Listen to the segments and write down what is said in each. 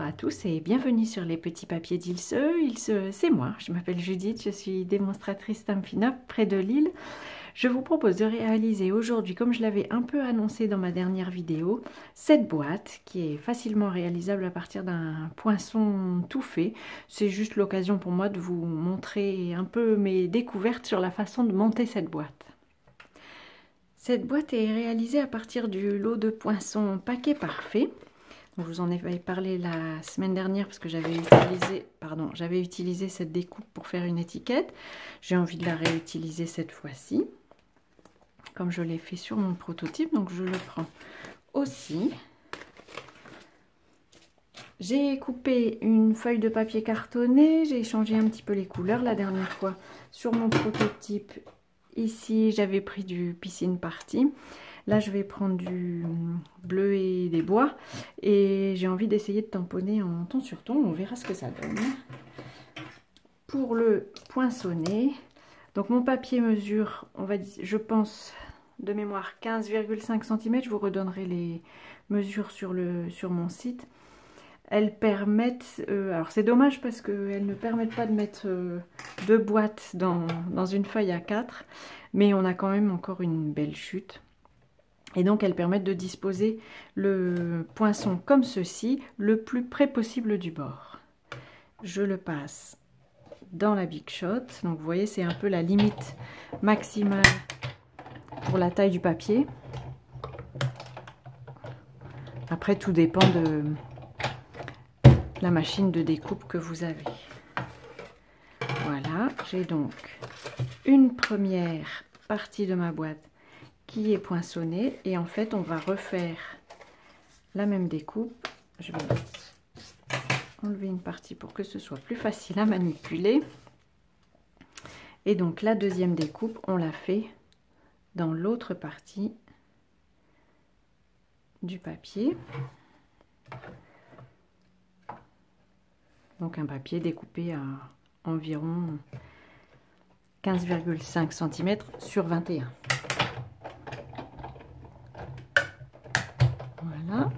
à tous et bienvenue sur les petits papiers d'Ilse. C'est moi, je m'appelle Judith, je suis démonstratrice Stampin' Up près de Lille. Je vous propose de réaliser aujourd'hui, comme je l'avais un peu annoncé dans ma dernière vidéo, cette boîte qui est facilement réalisable à partir d'un poinçon tout fait. C'est juste l'occasion pour moi de vous montrer un peu mes découvertes sur la façon de monter cette boîte. Cette boîte est réalisée à partir du lot de poinçons Paquet Parfait. Je vous en avais parlé la semaine dernière parce que j'avais utilisé cette découpe pour faire une étiquette. J'ai envie de la réutiliser cette fois-ci, comme je l'ai fait sur mon prototype, donc je le prends aussi. J'ai coupé une feuille de papier cartonné, j'ai changé un petit peu les couleurs la dernière fois. Sur mon prototype, ici, j'avais pris du Piscine Party. Là, je vais prendre du bleu et des bois. Et j'ai envie d'essayer de tamponner en ton sur ton. On verra ce que ça donne. Pour le poinçonner, donc mon papier mesure, on va dire, je pense, de mémoire 15,5 cm. Je vous redonnerai les mesures sur mon site. Elles permettent, alors c'est dommage parce qu'elles ne permettent pas de mettre deux boîtes dans une feuille A4. Mais on a quand même encore une belle chute. Et donc elles permettent de disposer le poinçon comme ceci, le plus près possible du bord. Je le passe dans la Big Shot. Donc vous voyez, c'est un peu la limite maximale pour la taille du papier. Après, tout dépend de la machine de découpe que vous avez. Voilà, j'ai donc une première partie de ma boîte qui est poinçonné et en fait on va refaire la même découpe. Je vais enlever une partie pour que ce soit plus facile à manipuler et donc la deuxième découpe on la fait dans l'autre partie du papier, donc un papier découpé à environ 15,5 cm sur 21. Voilà,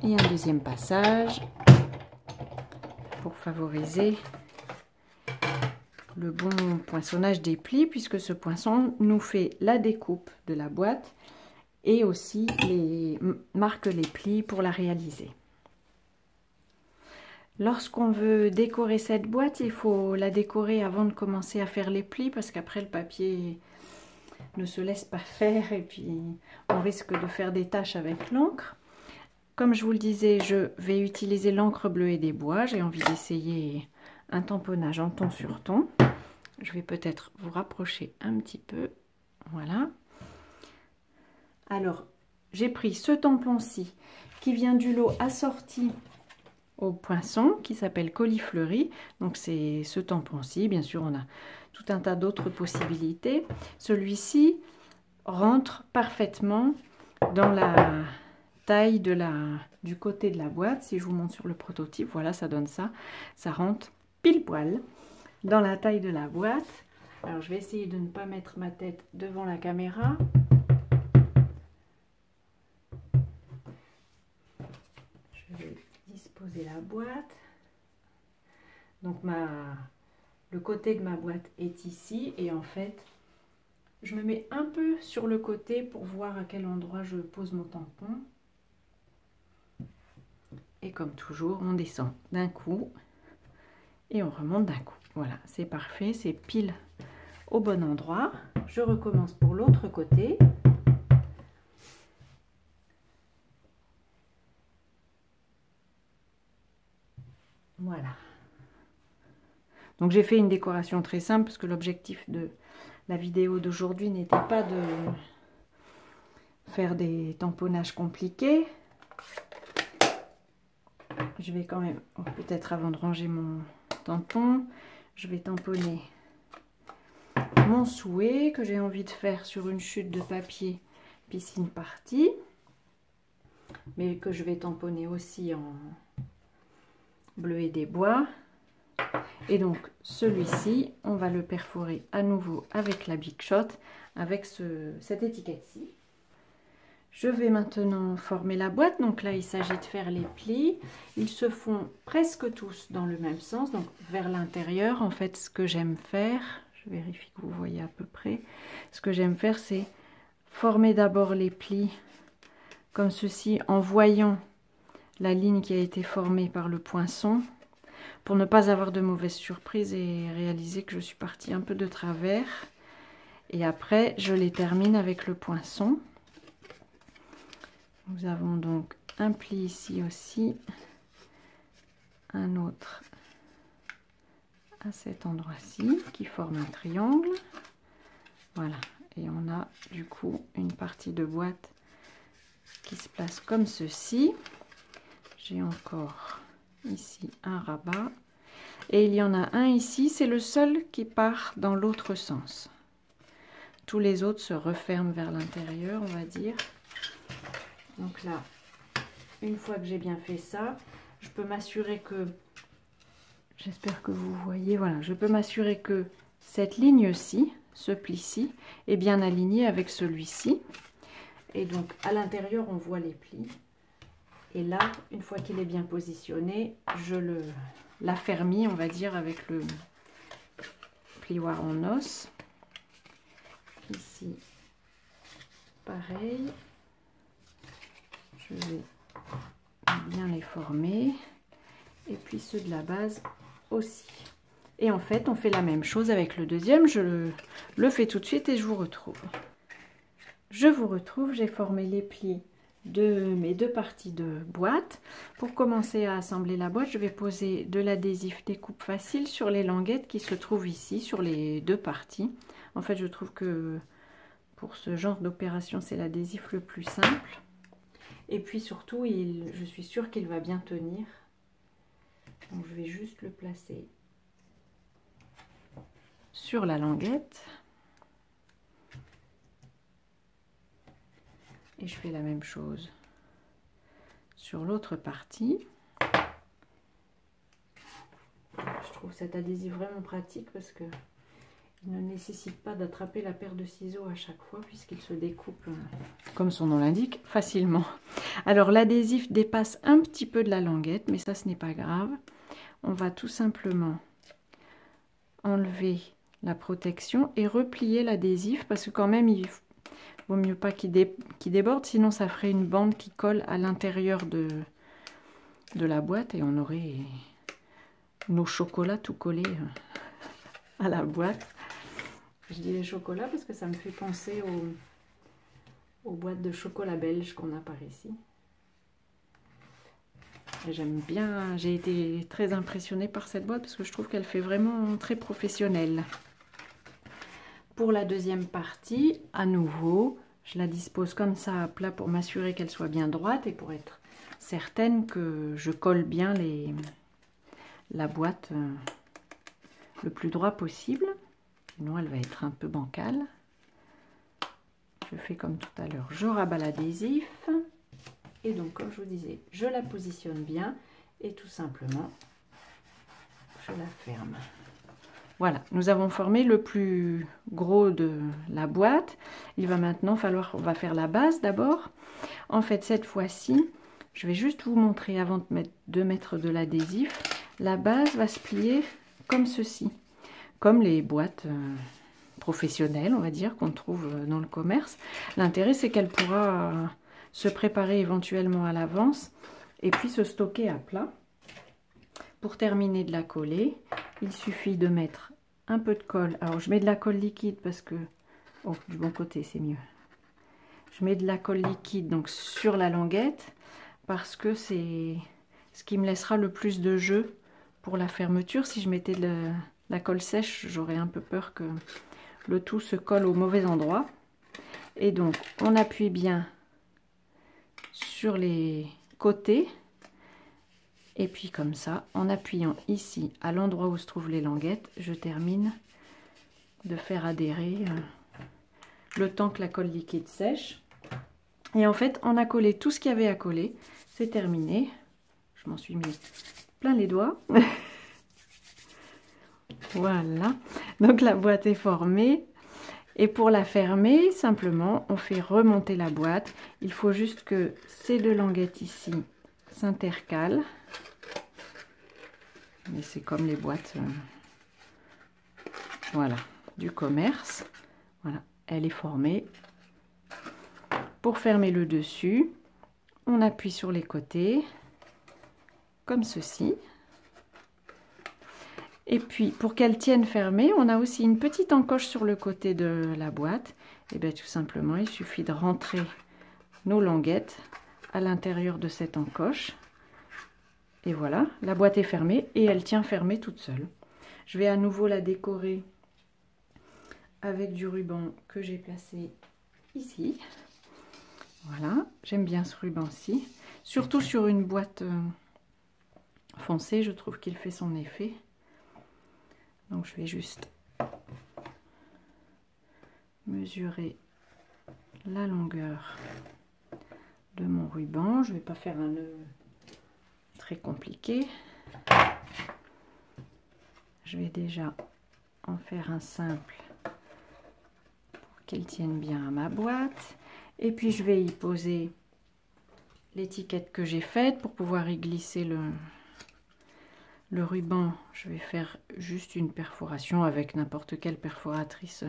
et un deuxième passage pour favoriser le bon poinçonnage des plis, puisque ce poinçon nous fait la découpe de la boîte et aussi marque les plis pour la réaliser. Lorsqu'on veut décorer cette boîte, il faut la décorer avant de commencer à faire les plis, parce qu'après le papier ne se laisse pas faire et puis on risque de faire des taches avec l'encre. Comme je vous le disais, je vais utiliser l'encre bleue et des bois. J'ai envie d'essayer un tamponnage en ton sur ton. Je vais peut-être vous rapprocher un petit peu. Voilà. Alors, j'ai pris ce tampon-ci qui vient du lot assorti au poinçon qui s'appelle Colis Fleuri. Donc, c'est ce tampon-ci. Bien sûr, on a tout un tas d'autres possibilités. Celui-ci rentre parfaitement dans la taille du côté de la boîte. Si je vous montre sur le prototype, voilà, ça donne ça. Ça rentre pile poil dans la taille de la boîte. Alors je vais essayer de ne pas mettre ma tête devant la caméra. Je vais disposer la boîte. Donc le côté de ma boîte est ici et en fait je me mets un peu sur le côté pour voir à quel endroit je pose mon tampon. Et comme toujours, on descend d'un coup et on remonte d'un coup. Voilà, c'est parfait, c'est pile au bon endroit. Je recommence pour l'autre côté. Voilà. Donc j'ai fait une décoration très simple parce que l'objectif de la vidéo d'aujourd'hui n'était pas de faire des tamponnages compliqués. Je vais quand même, peut-être avant de ranger mon tampon, je vais tamponner mon souhait que j'ai envie de faire sur une chute de papier Piscine Party, mais que je vais tamponner aussi en bleu et des bois. Et donc celui-ci, on va le perforer à nouveau avec la Big Shot, avec cette étiquette-ci. Je vais maintenant former la boîte. Donc là, il s'agit de faire les plis. Ils se font presque tous dans le même sens, donc vers l'intérieur. En fait, ce que j'aime faire, je vérifie que vous voyez à peu près, ce que j'aime faire, c'est former d'abord les plis comme ceci en voyant la ligne qui a été formée par le poinçon pour ne pas avoir de mauvaises surprises et réaliser que je suis partie un peu de travers. Et après, je les termine avec le poinçon. Nous avons donc un pli ici aussi, un autre à cet endroit-ci qui forme un triangle. Voilà, et on a du coup une partie de boîte qui se place comme ceci. J'ai encore ici un rabat et il y en a un ici, c'est le seul qui part dans l'autre sens. Tous les autres se referment vers l'intérieur, on va dire. Donc là, une fois que j'ai bien fait ça, je peux m'assurer que, j'espère que vous voyez, voilà, je peux m'assurer que cette ligne-ci, ce pli-ci, est bien aligné avec celui-ci. Et donc à l'intérieur, on voit les plis. Et là, une fois qu'il est bien positionné, je l'affermis, on va dire, avec le plioir en os. Ici, pareil. Je vais bien les former. Et puis ceux de la base aussi. Et en fait, on fait la même chose avec le deuxième. Je le fais tout de suite et je vous retrouve. Je vous retrouve, j'ai formé les plis de mes deux parties de boîte. Pour commencer à assembler la boîte, je vais poser de l'adhésif découpe facile sur les languettes qui se trouvent ici, sur les deux parties. En fait, je trouve que pour ce genre d'opération, c'est l'adhésif le plus simple. Et puis surtout, je suis sûre qu'il va bien tenir. Donc je vais juste le placer sur la languette. Et je fais la même chose sur l'autre partie. Je trouve cet adhésif vraiment pratique parce que il ne nécessite pas d'attraper la paire de ciseaux à chaque fois puisqu'il se découpe, comme son nom l'indique, facilement. Alors l'adhésif dépasse un petit peu de la languette, mais ça ce n'est pas grave. On va tout simplement enlever la protection et replier l'adhésif parce que quand même il vaut mieux pas qu'il déborde, sinon ça ferait une bande qui colle à l'intérieur de la boîte et on aurait nos chocolats tout collés à la boîte. Je dis les chocolats parce que ça me fait penser aux boîtes de chocolat belge qu'on a par ici. J'aime bien, j'ai été très impressionnée par cette boîte parce que je trouve qu'elle fait vraiment très professionnelle. Pour la deuxième partie, à nouveau, je la dispose comme ça à plat pour m'assurer qu'elle soit bien droite et pour être certaine que je colle bien la boîte le plus droit possible. Sinon, elle va être un peu bancale. Je fais comme tout à l'heure, je rabats l'adhésif. Et donc, comme je vous disais, je la positionne bien et tout simplement, je la ferme. Voilà, nous avons formé le plus gros de la boîte. Il va maintenant falloir, on va faire la base d'abord. En fait, cette fois-ci, je vais juste vous montrer avant de mettre de l'adhésif. La base va se plier comme ceci, comme les boîtes professionnelles, on va dire, qu'on trouve dans le commerce. L'intérêt, c'est qu'elle pourra se préparer éventuellement à l'avance et puis se stocker à plat. Pour terminer de la coller, il suffit de mettre un peu de colle. Alors je mets de la colle liquide parce que, oh, du bon côté c'est mieux. Je mets de la colle liquide donc sur la languette parce que c'est ce qui me laissera le plus de jeu pour la fermeture. Si je mettais de la colle sèche, j'aurais un peu peur que le tout se colle au mauvais endroit. Et donc on appuie bien sur les côtés. Et puis comme ça, en appuyant ici, à l'endroit où se trouvent les languettes, je termine de faire adhérer le temps que la colle liquide sèche. Et en fait, on a collé tout ce qu'il y avait à coller. C'est terminé. Je m'en suis mis plein les doigts. Voilà. Donc la boîte est formée. Et pour la fermer, simplement, on fait remonter la boîte. Il faut juste que ces deux languettes ici s'intercalent. Mais c'est comme les boîtes voilà, du commerce. Voilà, elle est formée. Pour fermer le dessus, on appuie sur les côtés, comme ceci. Et puis, pour qu'elle tienne fermée, on a aussi une petite encoche sur le côté de la boîte. Et bien, tout simplement, il suffit de rentrer nos languettes à l'intérieur de cette encoche. Et voilà, la boîte est fermée et elle tient fermée toute seule. Je vais à nouveau la décorer avec du ruban que j'ai placé ici. Voilà, j'aime bien ce ruban-ci. Surtout sur une boîte foncée, je trouve qu'il fait son effet. Donc je vais juste mesurer la longueur de mon ruban. Je ne vais pas faire un nœud très compliqué. Je vais déjà en faire un simple pour qu'elle tienne bien à ma boîte. Et puis je vais y poser l'étiquette que j'ai faite pour pouvoir y glisser le ruban. Je vais faire juste une perforation avec n'importe quelle perforatrice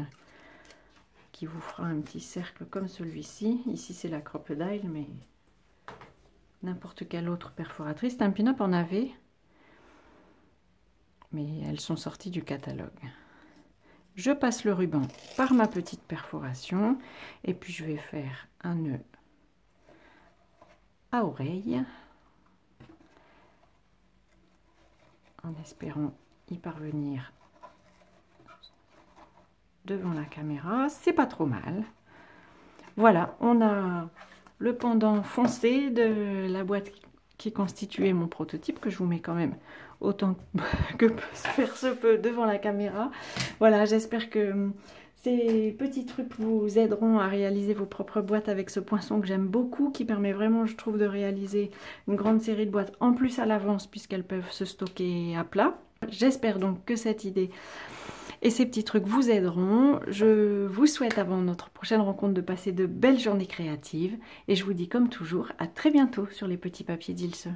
qui vous fera un petit cercle comme celui-ci. Ici c'est la Crocodile, mais n'importe quelle autre perforatrice. Stampin' Up en avait, mais elles sont sorties du catalogue. Je passe le ruban par ma petite perforation et puis je vais faire un nœud à oreille en espérant y parvenir devant la caméra. C'est pas trop mal. Voilà, on a le pendant foncé de la boîte qui constituait mon prototype, que je vous mets quand même autant que faire se peut devant la caméra. Voilà, j'espère que ces petits trucs vous aideront à réaliser vos propres boîtes avec ce poinçon que j'aime beaucoup, qui permet vraiment, je trouve, de réaliser une grande série de boîtes en plus à l'avance puisqu'elles peuvent se stocker à plat. J'espère donc que cette idée et ces petits trucs vous aideront. Je vous souhaite avant notre prochaine rencontre de passer de belles journées créatives et je vous dis comme toujours à très bientôt sur les petits papiers d'Ilse.